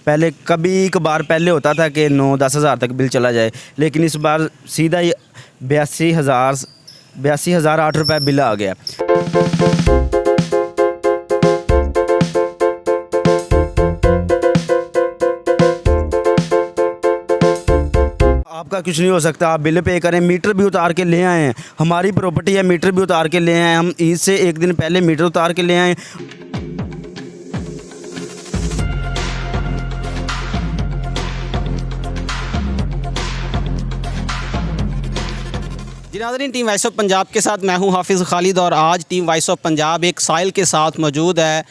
पहले कभी कभार पहले होता था कि 9-10 हज़ार तक बिल चला जाए, लेकिन इस बार सीधा ही 82,008 रुपये बिल आ गया। आपका कुछ नहीं हो सकता, आप बिल पे करें, मीटर भी उतार के ले आए हैं, हमारी प्रॉपर्टी है, मीटर भी उतार के ले आए, हम ईद से एक दिन पहले मीटर उतार के ले आए। जी नाज़रीन, टीम वॉइस ऑफ पंजाब के साथ मैं हूं हाफिज़ खालिद और आज टीम वॉइस ऑफ पंजाब एक साइल के साथ मौजूद है।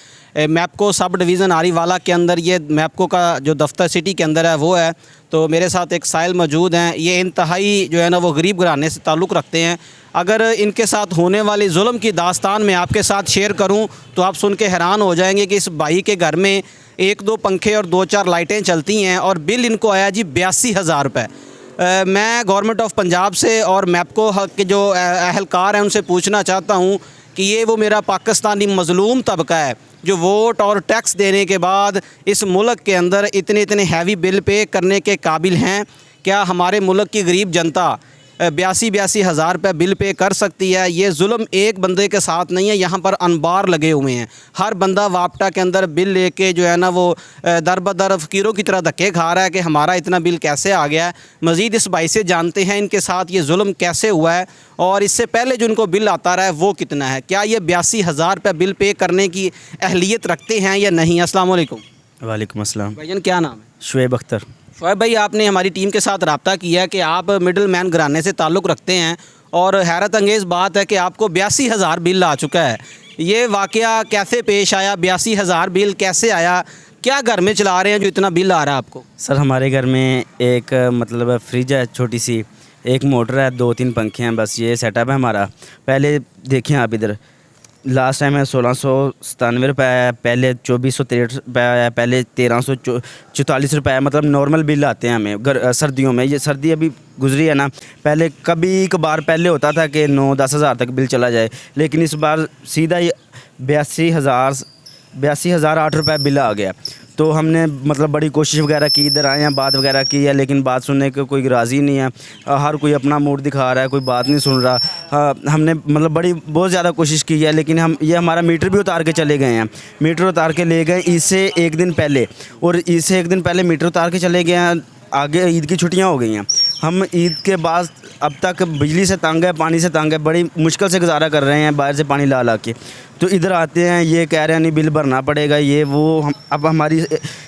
मैपको सब डिवीज़न आरीवाला के अंदर, ये मैपको का जो दफ्तर सिटी के अंदर है वो है। तो मेरे साथ एक साइल मौजूद हैं, ये इंतहाई जो है ना वो गरीब घराने से ताल्लुक़ रखते हैं। अगर इनके साथ होने वाली जुल्म की दास्तान मैं आपके साथ शेयर करूं तो आप सुन के हैरान हो जाएंगे कि इस भाई के घर में 1-2 पंखे और 2-4 लाइटें चलती हैं और बिल इनको आया जी 82,000 रुपये। मैं गवर्नमेंट ऑफ पंजाब से और मैपको के जो अहलकार हैं उनसे पूछना चाहता हूं कि ये वो मेरा पाकिस्तानी मज़लूम तबका है जो वोट और टैक्स देने के बाद इस मुल्क के अंदर इतने हैवी बिल पे करने के काबिल हैं? क्या हमारे मुल्क की गरीब जनता 82 हज़ार रुपये बिल पे कर सकती है? ये जुल्म एक बंदे के साथ नहीं है, यहाँ पर अनबार लगे हुए हैं। हर बंदा वापटा के अंदर बिल लेके जो है ना वो दर बदर फ़कीरों की तरह धक्के खा रहा है कि हमारा इतना बिल कैसे आ गया है। मज़ीद इस भाई से जानते हैं इनके साथ ये जुल्म कैसे हुआ है और इससे पहले जो इनको बिल आता रहा है वो कितना है। क्या ये 82,000 रुपये बिल पे करने की अहलियत रखते हैं या नहीं? अस्सलाम वालेकुम। वालेकुम अस्सलाम। भाईजान क्या नाम है? शुएब अख्तर। शोएब भाई, आपने हमारी टीम के साथ रब्ता किया कि आप मिडल मैन घराने से ताल्लुक़ रखते हैं और हैरत अंगेज़ बात है कि आपको 82,000 बिल आ चुका है। ये वाक़या कैसे पेश आया? 82,000 बिल कैसे आया? क्या घर में चला रहे हैं जो इतना बिल आ रहा है आपको? सर हमारे घर में एक मतलब फ्रिज है छोटी सी, एक मोटर है, 2-3 पंखे हैं, बस ये सेटअप है हमारा। पहले देखें आप इधर, लास्ट टाइम है 1697 रुपये है, पहले 2463 रुपये है, पहले 1344 रुपये है। मतलब नॉर्मल बिल आते हैं हमें सर्दियों में। ये सर्दी अभी गुजरी है ना, पहले कभी कभार पहले होता था कि 9-10 हज़ार तक बिल चला जाए, लेकिन इस बार सीधा ही 82,008 रुपये बिल आ गया। तो हमने मतलब बड़ी कोशिश वगैरह की, इधर आए हैं, बात वगैरह की है, लेकिन बात सुनने को कोई राज़ी नहीं है। हर कोई अपना मूड दिखा रहा है, कोई बात नहीं सुन रहा। हमने मतलब बहुत ज़्यादा कोशिश की है, लेकिन हमारा मीटर भी उतार के चले गए हैं। मीटर उतार के ले गए ईद से एक दिन पहले, और ईद से एक दिन पहले मीटर उतार के चले गए हैं। आगे ईद की छुट्टियां हो गई हैं, हम ईद के बाद अब तक बिजली से तंग है, पानी से तंग है, बड़ी मुश्किल से गुजारा कर रहे हैं बाहर से पानी ला ला के। तो इधर आते हैं, ये कह रहे हैं नहीं बिल भरना पड़ेगा, ये वो। अब हमारी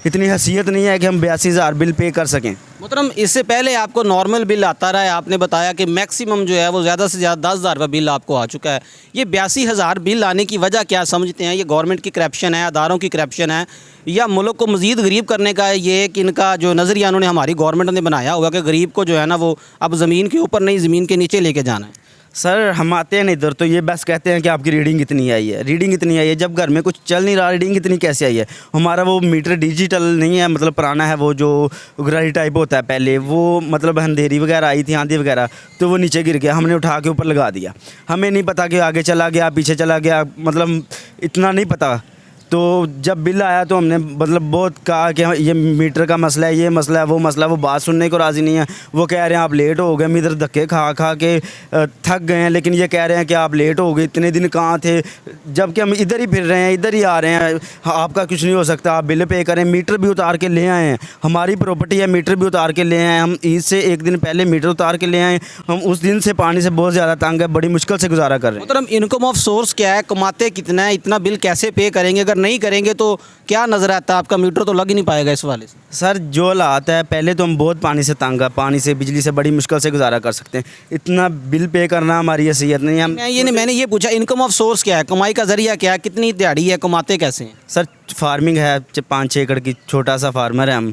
इतनी हैसियत नहीं है कि हम 82,000 बिल पे कर सकें। मोहतरम, इससे पहले आपको नॉर्मल बिल आता रहा है, आपने बताया कि मैक्सिमम जो है वो ज़्यादा से ज़्यादा 10,000 रुपये बिल आपको आ चुका है। ये 82,000 बिल आने की वजह क्या समझते हैं? ये गवर्नमेंट की करप्शन है, अदारों की करप्शन है, या मुल्क को मज़ीद गरीब करने का है? ये कि इनका जो नज़रिया उन्होंने हमारी गवर्नमेंट ने बनाया हुआ कि गरीब को जो है ना वो अब ज़मीन के ऊपर नहीं, ज़मीन के नीचे लेके जाना है। सर हम आते हैं ना इधर, तो ये बस कहते हैं कि आपकी रीडिंग इतनी आई है, रीडिंग इतनी आई है। जब घर में कुछ चल नहीं रहा, रीडिंग इतनी कैसे आई है? हमारा वो मीटर डिजिटल नहीं है, मतलब पुराना है, वो जो उगराही टाइप होता है पहले, वो मतलब अंधेरी वगैरह आई थी, आंधी वगैरह, तो वो नीचे गिर गया, हमने उठा के ऊपर लगा दिया। हमें नहीं पता कि आगे चला गया पीछे चला गया, मतलब इतना नहीं पता। तो जब बिल आया तो हमने मतलब बहुत कहा कि ये मीटर का मसला है, ये मसला है, वो मसला है। वो बात सुनने को राज़ी नहीं है। वो कह रहे हैं आप लेट हो गए, हम इधर धक्के खा खा के थक गए हैं, लेकिन ये कह रहे हैं कि आप लेट हो गए, इतने दिन कहाँ थे, जबकि हम इधर ही फिर रहे हैं, इधर ही आ रहे हैं। आपका कुछ नहीं हो सकता, आप बिल पे करें, मीटर भी उतार के ले आए हैं, हमारी प्रॉपर्टी है, मीटर भी उतार के ले आए। हम ईद से एक दिन पहले मीटर उतार के ले आए। हम उस दिन से पानी से बहुत ज़्यादा तंग है, बड़ी मुश्किल से गुजारा कर रहे हैं। मतलब इनकम ऑफ सोर्स क्या है? कमाते कितना है? इतना बिल कैसे पे करेंगे? अगर नहीं करेंगे तो क्या नज़र आता है आपका? मीटर तो लग ही नहीं पाएगा इस वाले से। सर जो हालात है, पहले तो हम बहुत पानी से तंग है, पानी से बिजली से बड़ी मुश्किल से गुजारा कर सकते हैं, इतना बिल पे करना हमारी हैसियत नहीं है। मैंने ये पूछा इनकम ऑफ सोर्स क्या है, कमाई का जरिया क्या है, कितनी दिहाड़ी है, कमाते कैसे हैं? सर फार्मिंग है, 5-6 एकड़ की छोटा सा फार्मर है, हम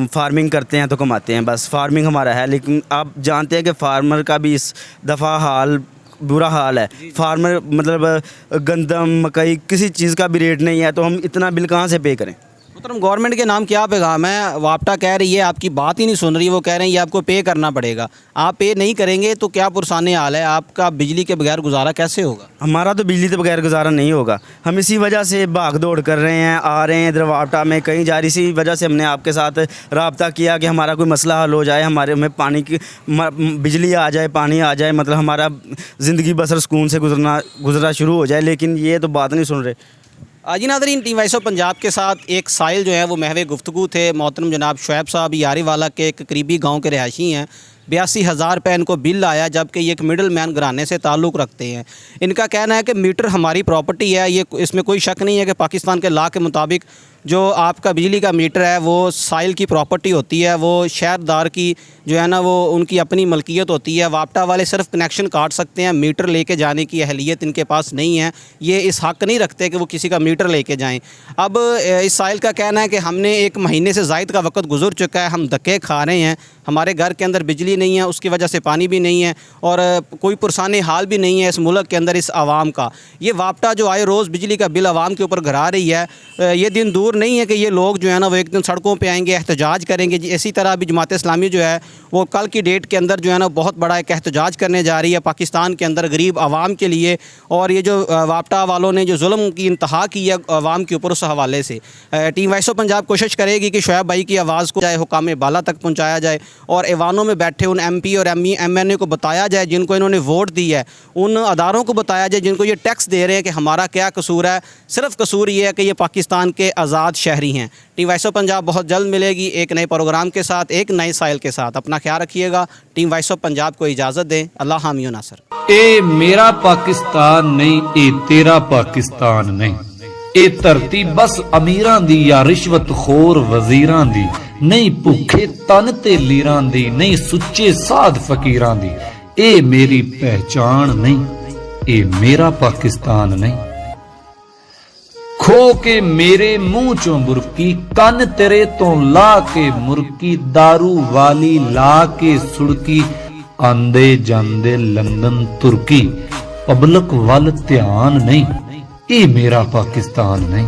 फार्मिंग करते हैं तो कमाते हैं, बस फार्मिंग हमारा है। लेकिन आप जानते हैं कि फार्मर का भी इस दफ़ा बुरा हाल है। फार्मर मतलब गंदम, मकई, किसी चीज़ का भी रेट नहीं है, तो हम इतना बिल कहाँ से पे करें? मोहतरम गवर्नमेंट के नाम क्या पैगाम है? वापटा कह रही है, आपकी बात ही नहीं सुन रही। वो कह रहे हैं ये आपको पे करना पड़ेगा। आप पे नहीं करेंगे तो क्या पुरसाने हाल है, आपका बिजली के बगैर गुजारा कैसे होगा? हमारा तो बिजली के बगैर गुजारा नहीं होगा। हम इसी वजह से भाग दौड़ कर रहे हैं, आ रहे हैं इधर वापटा में कहीं जा रही। इसी वजह से हमने आपके साथ रब्ता किया कि हमारा कोई मसला हल हो जाए, हमारे में पानी की बिजली आ जाए, पानी आ जाए, मतलब हमारा ज़िंदगी बसर सुकून से गुजरना शुरू हो जाए। लेकिन ये तो बात नहीं सुन रहे। जी नाज़रीन, टीम वॉइस ऑफ पंजाब के साथ एक साइल जो है वो महवे गुफ्तगू थे। मोहतरम जनाब शुएब साहब यारीवाला के एक करीबी गांव के रहायशी हैं। 82,000 रुपये इनको बिल आया, जबकि ये एक मिडल मैन घराने से ताल्लुक़ रखते हैं। इनका कहना है कि मीटर हमारी प्रॉपर्टी है, ये इसमें कोई शक नहीं है कि पाकिस्तान के लॉ के मुताबिक जो आपका बिजली का मीटर है वो साइल की प्रॉपर्टी होती है, वो शहरदार की जो है ना वो उनकी अपनी मलकियत होती है। वापटा वाले सिर्फ कनेक्शन काट सकते हैं, मीटर लेके जाने की अहलियत इनके पास नहीं है। ये इस हक़ नहीं रखते कि वो किसी का मीटर लेके जाएं। अब इस साइल का कहना है कि हमने 1 महीने से ज़ायद का वक्त गुजर चुका है, हम धक्के खा रहे हैं, हमारे घर के अंदर बिजली नहीं है, उसकी वजह से पानी भी नहीं है और कोई पुरसाने हाल भी नहीं है इस मुल्क के अंदर इस आवाम का। ये वापटा जो आए रोज़ बिजली का बिल आवाम के ऊपर घरा रही है। ये दिन दूर नहीं है कि ये लोग जो है ना वो एक दिन सड़कों पे आएंगे, एहतजाज करेंगे। इसी तरह अभी जमात इस्लामी जो है वो कल की डेट के अंदर जो है ना बहुत बड़ा एक एहतजाज करने जा रही है पाकिस्तान के अंदर गरीब आवाम के लिए। और ये जो वापटा वालों ने जो जुल्म की इंतहा की है आवाम के ऊपर, उस हवाले से टीम वॉइस ऑफ पंजाब कोशिश करेगी कि शुएब भाई की आवाज़ को चाहे हुकाम बाला तक पहुँचाया जाए और ऐवानों में बैठे उन MP और MNA को बताया जाए जिनको इन्होंने वोट दी है, उन अदारों को बताया जाए जिनको ये टैक्स दे रहे हैं कि हमारा क्या कसूर है। सिर्फ कसूर ये है कि ये पाकिस्तान के आज़ाद शहरी हैं। टीम वॉइस ऑफ पंजाब बहुत जल्द मिलेगी एक नए प्रोग्राम के साथ, एक नए साइल के साथ। अपना ख्याल रखिएगा। टीम वॉइस ऑफ पंजाब को इजाज़त दें। अल्लाह हामी नासर। ए मेरा पाकिस्तान नहीं, ए तेरा पाकिस्तान नहीं। ए धरती बस अमीरां दी या रिश्वतखोर वजीरां दी नहीं, भुखे तन ते लीरां दी नहीं, सुच्चे साध फकीरां दी। ए मेरी पहचान नहीं, ए मेरा पाकिस्तान नहीं। खो के मेरे मुंह चों बुरकी, कन तेरे तो ला के मुरकी, दारू वाली ला के सुड़की, आंदे जांदे लंदन तुर्की, पब्लिक वल ध्यान नहीं, ये मेरा पाकिस्तान नहीं।